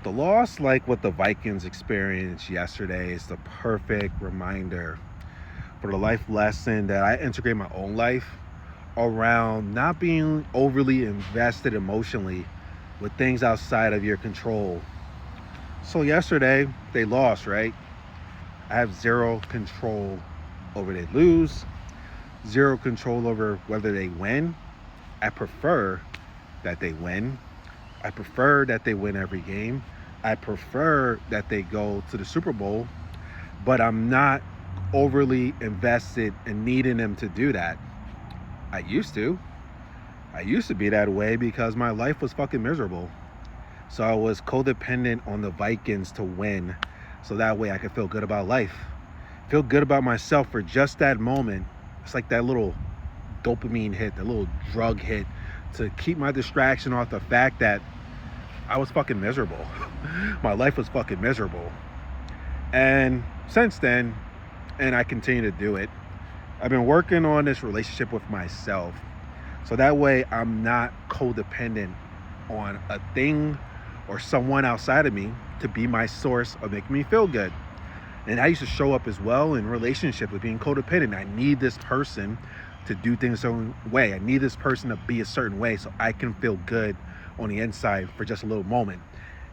The loss, like what the Vikings experienced yesterday, is the perfect reminder for the life lesson that I integrate my own life around not being overly invested emotionally with things outside of your control. So yesterday they lost, right? I have zero control over they lose, zero control over whether they win. I prefer that they win. I prefer that they win every game. I prefer that they go to the Super Bowl, but I'm not overly invested in needing them to do that. I used to. I used to be that way because my life was fucking miserable. So I was codependent on the Vikings to win so that way I could feel good about life. Feel good about myself for just that moment. It's like that little dopamine hit, that little drug hit to keep my distraction off the fact that I was fucking miserable. My life was fucking miserable. And since then, and I continue to do it, I've been working on this relationship with myself. So that way I'm not codependent on a thing or someone outside of me to be my source of making me feel good. And I used to show up as well in relationship with being codependent. I need this person to do things a certain way. I need this person to be a certain way so I can feel good on the inside for just a little moment.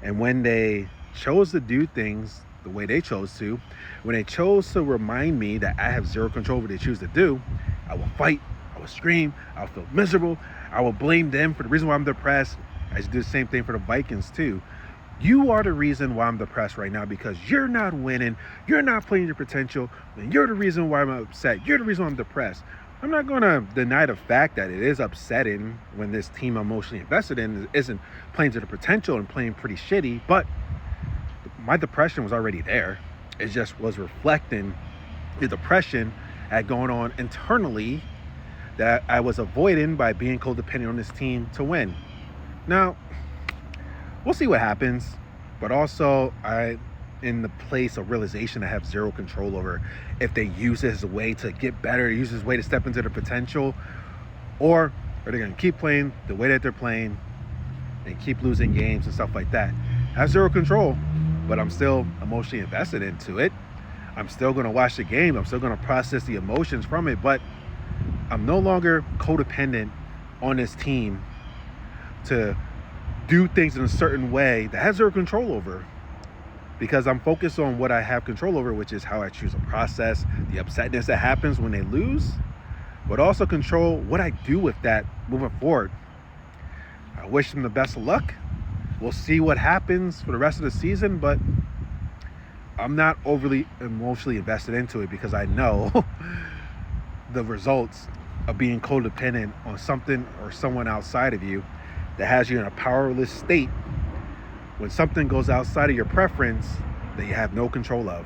And when they chose to do things the way they chose to, when they chose to remind me that I have zero control over what they choose to do, I will fight, I will scream, I will feel miserable, I will blame them for the reason why I'm depressed. I used to do the same thing for the Vikings too. You are the reason why I'm depressed right now because you're not winning, you're not playing your potential, and you're the reason why I'm upset, you're the reason why I'm depressed. I'm not going to deny the fact that it is upsetting when this team I'm emotionally invested in isn't playing to the potential and playing pretty shitty, but my depression was already there. It just was reflecting the depression had going on internally that I was avoiding by being codependent on this team to win. Now, we'll see what happens, but also I in the place of realization I have zero control over if they use it as a way to get better, use it as a way to step into their potential, or are they going to keep playing the way that they're playing and keep losing games and stuff like that. I have zero control, but I'm still emotionally invested into it. I'm still going to watch the game. I'm still going to process the emotions from it, but I'm no longer codependent on this team to do things in a certain way that has zero control over, because I'm focused on what I have control over, which is how I choose to process the upsetness that happens when they lose, but also control what I do with that moving forward. I wish them the best of luck. We'll see what happens for the rest of the season, but I'm not overly emotionally invested into it because I know the results of being codependent on something or someone outside of you that has you in a powerless state when something goes outside of your preference that you have no control of.